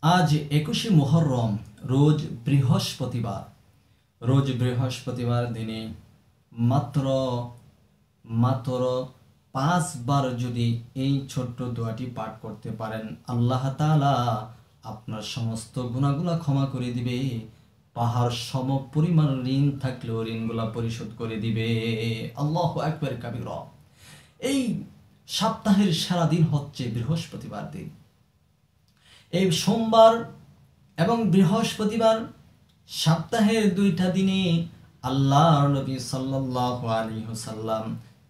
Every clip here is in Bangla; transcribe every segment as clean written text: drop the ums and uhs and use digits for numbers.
আজ ২১শে মুহররম, রোজ বৃহস্পতিবার। রোজ বৃহস্পতিবার দিনে মাত্র মাত্র ৫ বার যদি এই ছোট্ট দোয়াটি পাঠ করতে পারেন, আল্লাহ তাআলা আপনার সমস্ত গুনাহগুলো ক্ষমা করে দিবে। পাহাড় সম পরিমাণ ঋণ থাকলেও ঋণগুলা পরিশোধ করে দিবে। আল্লাহু আকবার কাবীরা। এই সপ্তাহের সারা দিন হচ্ছে বৃহস্পতিবার দিন। এই সোমবার এবং বৃহস্পতিবার সপ্তাহের দুইটা দিনে আল্লাহর নবী সাল্লাল্লাহু আলাইহি ওয়াসাল্লাম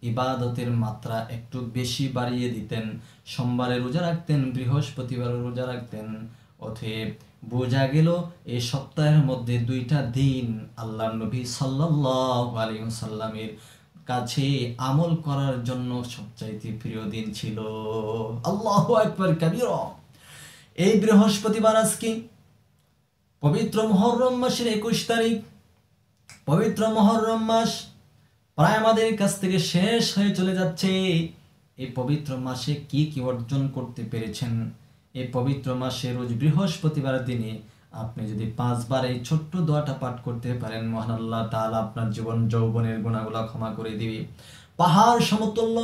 ইবাদতের মাত্রা একটু বেশি বাড়িয়ে দিতেন। সোমবারে রোজা রাখতেন, বৃহস্পতিবারে রোজা রাখতেন। অতএব বোঝা গেল এই সপ্তাহের মধ্যে দুইটা দিন আল্লাহর নবী সাল্লাল্লাহু আলাইহি ওয়াসাল্লামের কাছে আমল করার জন্য সবচাইতে প্রিয় দিন ছিল। আল্লাহু আকবার কাবীরা। এই বৃহস্পতিবার আজকে পবিত্র মুহররম মাসের ২১ তারিখ। পবিত্র মুহররম মাস প্রায় আমাদের কাছ থেকে শেষ হয়ে চলে যাচ্ছে। এই পবিত্র মাসে কি কি অর্জন করতে পেরেছেন? এই পবিত্র মাসে রোজ বৃহস্পতিবার দিনে আপনি যদি ৫ বার এই ছোট্ট দোয়াটা পাঠ করতে পারেন, মহান আল্লাহ তাআলা আপনার জীবন যৌবনের গুনাহগুলো ক্ষমা করে দিবে। পাহাড় সমতুল্য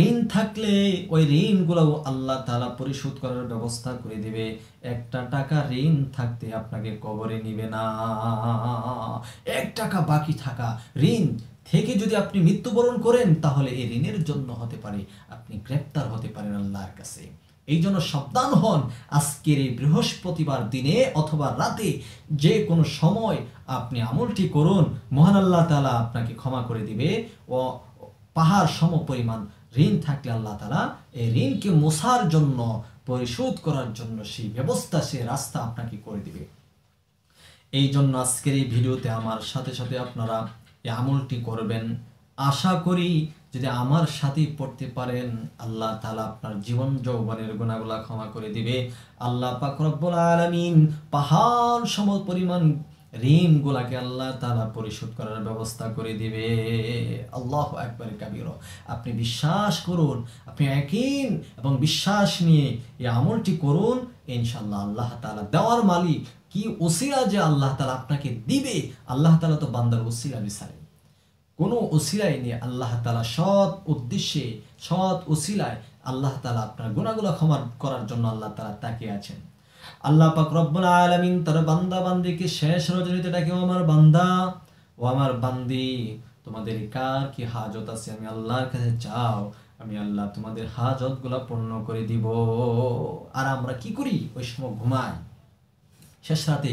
ঋণ থাকলে ওই ঋণগুলো আল্লাহ তাআলা পরিশোধ করার ব্যবস্থা করে দিবে। একটা টাকা ঋণ থাকতে আপনাকে কবরে নিবে না। ১ টাকা বাকি থাকা ঋণ থেকে যদি আপনি মৃত্যুবরণ করেন, তাহলে এই ঋণের জন্য হতে পারে আপনি গ্রেফতার হতে পারেন আল্লাহর কাছে। এই জন্য সাবধান হন। আজকের এই বৃহস্পতিবার দিনে অথবা রাতে যে কোনো সময় আপনি আমলটি করুন, মহান আল্লাহ তাআলা আপনাকে ক্ষমা করে দিবে। ও পাহাড় সম পরিমাণ ঋণ থাকলে আল্লাহ তাআলা এই ঋণকে মোছার জন্য, পরিশোধ করার জন্য সেই ব্যবস্থা, সেই রাস্তা আপনাকে করে দিবে। এই জন্য আজকের এই ভিডিওতে আমার সাথে সাথে আপনারা এই আমলটি করবেন। আশা করি যদি আমার সাথেই পড়তে পারেন, আল্লাহ তাআলা আপনার জীবন যৌবনের গুনাহগুলো ক্ষমা করে দিবে। আল্লাহ পাক রব্বুল আলামিন পাহাড় সম পরিমাণ ঋণগুলাকে আল্লাহ তাআলা পরিশোধ করার ব্যবস্থা করে দিবে। আল্লাহু আকবার কাবীরা। আপনি বিশ্বাস করুন, আপনি ইয়াকিন এবং বিশ্বাস নিয়ে এই আমলটি করুন, ইনশাআল্লাহ আল্লাহ তাআলা দেওয়ার মালিক। কি ওসিলা যে আল্লাহ তাআলা আপনাকে দিবে। আল্লাহ তাআলা তো বান্দার ওসিলা বিচারেন। কোনো ওসিলায় নিয়ে আল্লাহ তাআলা সৎ উদ্দেশ্যে, সৎ ওসিলায় আল্লাহ তাআলা আপনার গুনাহগুলো ক্ষমা করার জন্য আল্লাহ তাআলা তাকিয়ে আছেন। আল্লাহ পাক রব্বুল আলামিন তার বান্দা বান্দিকে শেষ রজনীতে ডাকে, ও আমার বান্দা, ও আমার বান্দি, তোমাদের কার কি হাজত আছে আমি আল্লাহর কাছে চাও, আমি আল্লাহ তোমাদের হাজতগুলো পূর্ণ করে দিব। আর আমরা কি করি? ওই সময় ঘুমাই, শেষ রাতে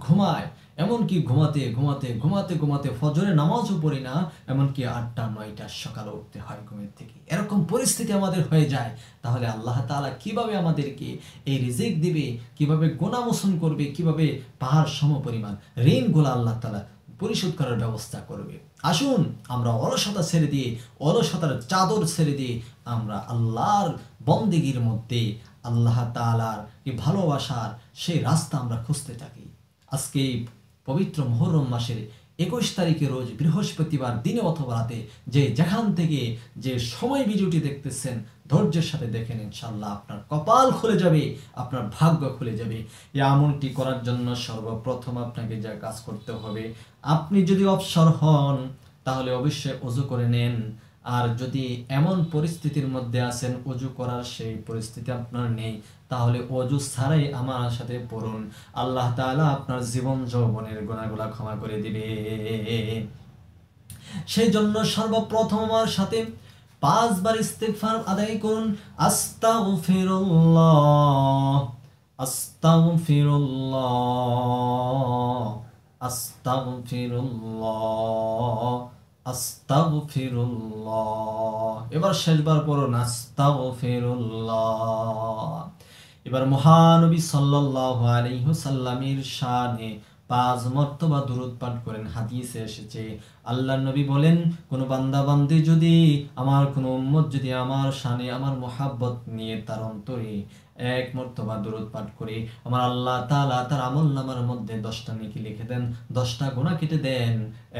ঘুমায়। এমনকি ঘুমাতে ঘুমাতে ঘুমাতে ঘুমাতে ফজরের নামাজও পড়ি না, এমনকি ৮টা ৯টা সকালে উঠতে হয় ঘুমের থেকে। এরকম পরিস্থিতি আমাদের হয়ে যায়। তাহলে আল্লাহ তাআলা কিভাবে আমাদেরকে এই রিজিক দিবে, কিভাবে গুনাহ মোচন করবে, কিভাবে পাহাড় সম পরিমাণ ঋণগুলো আল্লাহ তাআলা পরিশোধ করার ব্যবস্থা করবে। আসুন আমরা অলসতা ছেড়ে দিয়ে, অলসতার চাদর ছেড়ে দিয়ে আমরা আল্লাহর বন্দেগীর মধ্যে আল্লাহ তাআলার এই ভালোবাসার সেই রাস্তা আমরা খুঁজতে থাকি। আজকে পবিত্র মুহররম মাসের ২১ তারিখে রোজ বৃহস্পতিবার দিনে অথবা রাতে যে যেখান থেকে যে সময় ভিডিওটি দেখতেছেন, ধৈর্যের সাথে দেখেন, ইনশাআল্লাহ আপনার কপাল খুলে যাবে, আপনার ভাগ্য খুলে যাবে। এই আমলটি করার জন্য সর্বপ্রথম আপনাকে যা কাজ করতে হবে, আপনি যদি অবসর হন তাহলে অবশ্যই ওযু করে নেন। আর যদি এমন পরিস্থিতির মধ্যে আছেন ওযু করার সেই পরিস্থিতি আপনার নেই, তাহলে ওযু ছাড়াই আমার সাথে পড়ুন। আল্লাহ তাআলা আপনার জীবন যৌবনের গুনাহগুলো ক্ষমা করে দিবে। সেই জন্য সর্বপ্রথম আমার সাথে ৫ বার ইস্তিগফার আদায় করুন। আস্তাগফিরুল্লাহ, আস্তাগফিরুল্লাহ, আস্তাগফিরুল্লাহ, আস্তাগফিরুল্লাহ। এবার শেষবার পড়ুন আস্তাগফিরুল্লাহ। এবার মহানবী সাল্লাল্লাহু আলাইহি ওয়াসাল্লামের শানে ৫ মর্তবা দুরূদ পাঠ করেন। হাদিসে এসেছে, আল্লাহর নবী বলেন, কোন বান্দা বান্দি যদি, আমার কোন উম্মত যদি আমার শানে, আমার মহাব্বত নিয়ে তার অন্তরে এক মর্তবা দুরূদ পাঠ করি, আমার আল্লাহ তাআলা তার আমলনামার মধ্যে 10টা নেকি লিখে দেন, 10টা গুনাহ কেটে দেন,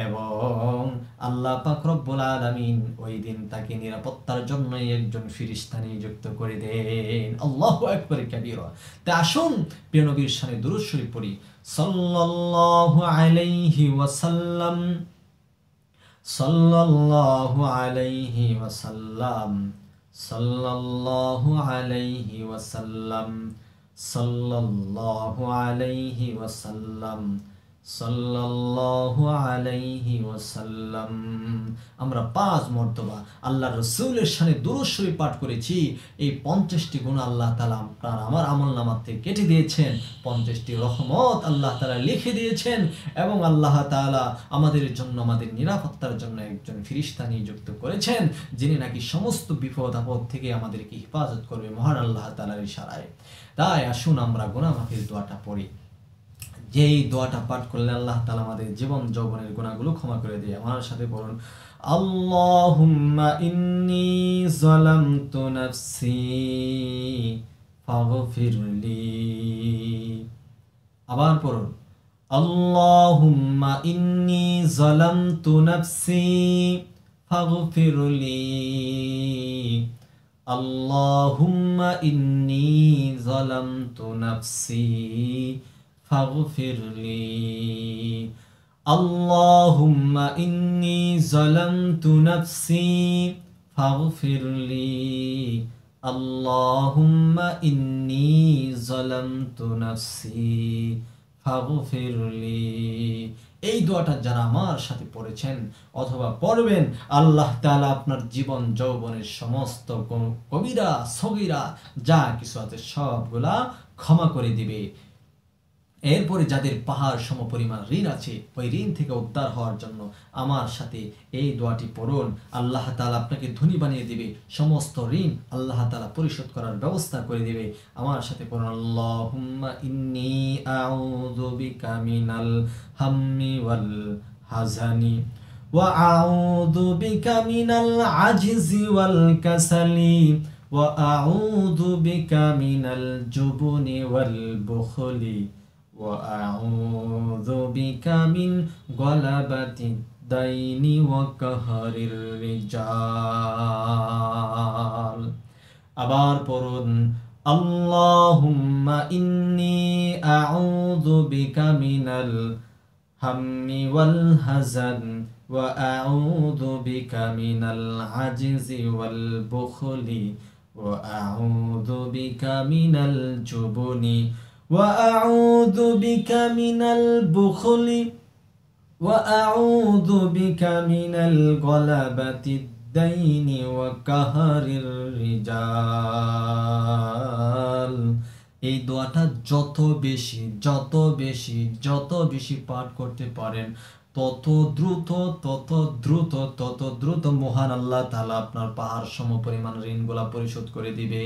এবং আল্লাহ পাক রব্বুল আলামিন ওই দিন তাকে নিরাপত্তার জন্য একজন ফেরেশতা নিযুক্ত করে দেন। আল্লাহু আকবার কাবীরা। তা আসুন প্রিয় নবীর শানে দুরূদ শরীফ পড়ি। সাল্লাল্লাহু আলাইহি ওয়াসাল্লাম, সাল্লাল্লাহু আলাইহি ওয়াসাল্লাম, সাল্লাল্লাহু আলাইহি ওয়াসাল্লাম, সাল্লাল্লাহু আলাইহি ওয়াসাল্লাম, সাল্লাল্লাহু আলাইহি ওয়াসাল্লাম। আমরা 5 মর্তবা আল্লাহর রাসূলের শানে দুরূদ শরীফ পাঠ করেছি। এই 50টি গুনাহ আল্লাহ তাআলা আপনার আমার আমলনামা থেকে কেটে দিয়েছেন, 50টি রহমত আল্লাহ তাআলা লিখে দিয়েছেন, এবং আল্লাহ তাআলা আমাদের জন্য, আমাদের নিরাপত্তার জন্য একজন ফেরেশতা নিযুক্ত করেছেন, যিনি নাকি সমস্ত বিপদ আপদ থেকে আমাদেরকে হেফাজত করবে মহান আল্লাহ তাআলার ইশারায়। তাই আসুন আমরা গুনাহ মাফির দোয়াটা পড়ি। যেই দোয়াটা পাঠ করলে আল্লাহ তাআলা আমাদের জীবন যৌবনের গুনাহগুলো ক্ষমা করে দেয়। আমার সাথে পড়ুন, আল্লাহুম্মা ইন্নী যালামতু নাফসি ফাগফিরলি। আবার পড়ুন, আল্লাহুম্মা ইন্নী যালামতু নাফসি ফাগফিরলি। আল্লাহুম্মা ইন্নী যালামতু নাফসি ফাগফিরলি। আল্লাহুম্মা ইন্নী যালামতু নাফসি ফাগফিরলি। আল্লাহুম্মা ইন্নী যালামতু নাফসি ফাগফিরলি। এই দোয়াটা যারা আমার সাথে পড়েছেন অথবা পড়বেন, আল্লাহ তাআলা আপনার জীবন যৌবনের সমস্ত কবিরা সগীরা যা কিছু আছে সবগুলা ক্ষমা করে দিবে। এরপরে যাদের পাহাড় সমপরিমাণ ঋণ আছে, ওই ঋণ থেকে উদ্ধার হওয়ার জন্য আমার সাথে এই দোয়াটি পড়ুন। আল্লাহ তাআলা আপনাকে ধনী বানিয়ে দিবে, সমস্ত ঋণ আল্লাহ তাআলা পরিশোধ করার ব্যবস্থা করে দিবে। আমার সাথে পড়ুন, আল্লাহুম্মা ইন্নী আউযু বিকা মিনাল হাম্মি ওয়াল হাজানি ওয়া আউযু বিকা মিনাল আজজি ওয়াল কাসালি ওয়া আউযু বিকা মিনাল জুবনি ওয়াল বুখলি وأعوذ بك من غلبة الدين وقهر الرجال। আবার পড়ুন, আল্লাহুম্মা ইন্নী আউযু বিকা মিনাল হাম্মি ওয়াল হাজান ওয়া আউযু বিকা মিনাল আজজি ওয়াল বুখলি ওয়া আউযু বিকা মিনাল জুবনি وأعوذ بك من البخل وأعوذ بك من الغلبة الدين وقهر الرجال। এই দোয়াটা যত বেশি পাঠ করতে পারেন তত দ্রুত মহান আল্লাহ তাআলা আপনার পাহাড় সমপরিমাণ ঋণগুলা পরিশোধ করে দিবে।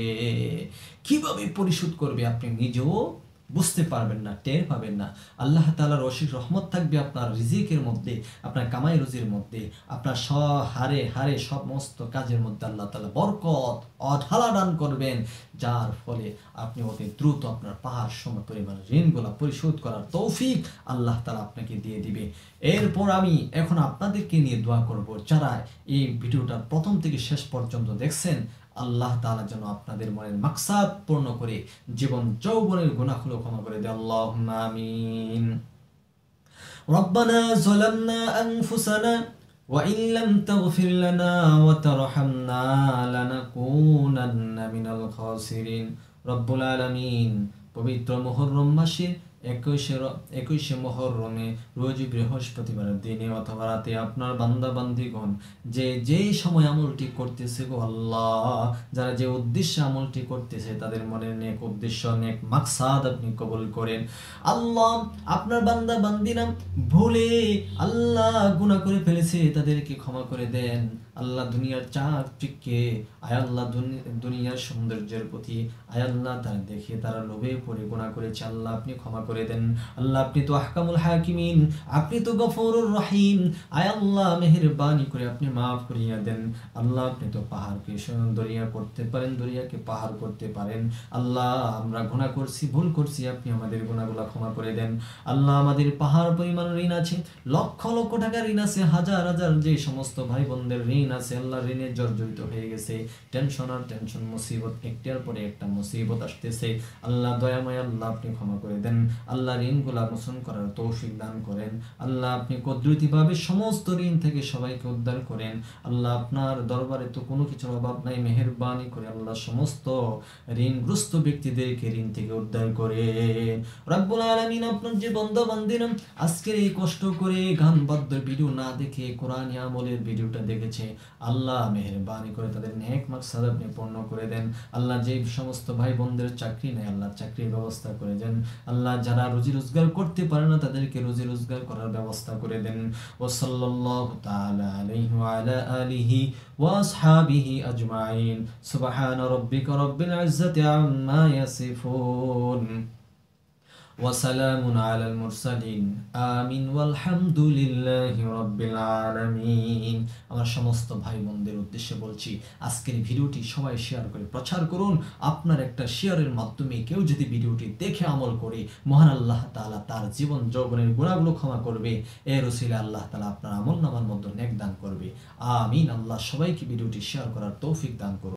কিভাবে পরিশোধ করবে আপনি নিজেও বুঝতে পারবেন না, টের পাবেন না। আল্লাহ তাআলার অশেষ রহমত থাকবে আপনার রিজিকের মধ্যে, আপনার কামাই রুজির মধ্যে, আপনার হারে সমস্ত কাজের মধ্যে আল্লাহ তাআলা বরকত অঢালা দান করবেন, যার ফলে আপনি অতি দ্রুত আপনার পাহাড় সমপরিমাণ ঋণগুলা পরিশোধ করার তৌফিক আল্লাহ তাআলা আপনাকে দিয়ে দিবে। এরপর আমি এখন আপনাদেরকে নিয়ে দোয়া করব, যারা এই ভিডিওটা প্রথম থেকে শেষ পর্যন্ত দেখছেন, আল্লাহ তাআলা যেন আপনাদের মনের মাকসাদ পূর্ণ করে জীবন যৌবনের গুনাহগুলো ক্ষমা করে দেয়। আল্লাহুম্মা আমিন। রব্বানা যালামনা আনফুসানা ওয়া ইন লাম তাগফির লানা ওয়া তারহামনা লানাকুনান্না মিনাল খাসিরিন। রব্বুল আলামিন পবিত্র মুহররম মাসের 21শে মুহররমে রোজ বৃহস্পতিবারের দিনে অথবা রাতে আপনার বান্দা বান্দীগণ যেই সময় আমলটি করতেছে গো আল্লাহ, যারা যে উদ্দেশ্যে আমলটি করতেছে তাদের মনের নেক উদ্দেশ্য, নেক মাকসাদ আপনি কবুল করেন। আল্লাহ, আপনার বান্দা বান্দীরা ভুলে আল্লাহ গুনাহ করে ফেলেছে, তাদেরকে ক্ষমা করে দেন। আল্লাহ দুনিয়ার চাকচিক্যে, আয় আল্লাহ দুনিয়ার সৌন্দর্যের প্রতি আয় আল্লাহ তারা দেখে তারা লোভে পড়ে গুনাহ করেছে, আল্লাহ আপনি ক্ষমা করে দেন। আল্লাহ আপনি তো আহকামুল হাকিমিন, আপনি তো গফুরুর রহিম, আয় আল্লাহ মেহেরবানি করে আপনি মাফ করিয়া দেন। আল্লাহ আপনি তো পাহাড়কে দরিয়া করতে পারেন, দরিয়াকে পাহাড় করতে পারেন। আল্লাহ আমরা গুনাহ করছি, ভুল করছি, আপনি আমাদের গুনাহগুলো ক্ষমা করে দেন। আল্লাহ আমাদের পাহাড় পরিমাণ ঋণ আছে, লক্ষ লক্ষ টাকা ঋণ আছে, হাজার হাজার যে সমস্ত ভাই বোনদের ঋণ আছে, আল্লাহ ঋণে জর্জরিত হয়ে গেছে, টেনশন আর টেনশন, মুসিবত একটার পরে একটা মুসিবত আসতেছে। আল্লাহ দয়াময়, আল্লাহ আপনি ক্ষমা করে দেন। আল্লাহ ঋণগুলা মোচন করার তৌফিক দান করেন। আল্লাহ আপনি কুদরতিভাবে সমস্ত ঋণ থেকে সবাইকে উদ্ধার করেন। আল্লাহ আপনার দরবারে তো কোনো কিছুর অভাব নাই, মেহেরবানি করে আল্লাহ সমস্ত ঋণগ্রস্ত ব্যক্তিদেরকে ঋণ থেকে উদ্ধার করেন। রব্বুল আলামিন আপনার যে বান্দা বান্দিরা আজকের এই কষ্ট করে গান বাদ্য ভিডিও না দেখে কোরআন আমলের ভিডিওটা দেখেছে, আল্লাহ মেহেরবানি করে তাদের নেক মাকসাদ আপনি পূর্ণ করে দেন। আল্লাহ যে সমস্ত ভাই বোনদের চাকরি নেই, আল্লাহ চাকরির ব্যবস্থা করে দেন। আল্লাহ যারা রুজি রোজগার করতে পারে না তাদেরকে রুজি রোজগার করার ব্যবস্থা করে দেন। ওয়া সাল্লাল্লাহু তাআলা আলাইহি ওয়া আলা আলিহি ওয়া আসহাবিহি আজমাইন। সুবহান রাব্বিকা রাব্বিল ইজ্জাতি আম্মা ইয়াসিফুন ওয়া সালামুন আলাল মুরসালিন, আমিন ওয়ালহামদুলিল্লাহি রাব্বিল আলামিন। আমার সমস্ত ভাই বোনদের উদ্দেশ্যে বলছি, আজকের ভিডিওটি সবাই শেয়ার করে প্রচার করুন। আপনার একটা শেয়ারের মাধ্যমে কেউ যদি ভিডিওটি দেখে আমল করে, মহান আল্লাহ তাআলা তার জীবন যৌবনের গুনাহগুলো ক্ষমা করবে। এর ওসিলায় আল্লাহ তাআলা আপনার আমলনামার মধ্যে নেক দান করবে। আমিন। আল্লাহ সবাইকে ভিডিওটি শেয়ার করার তৌফিক দান করুন।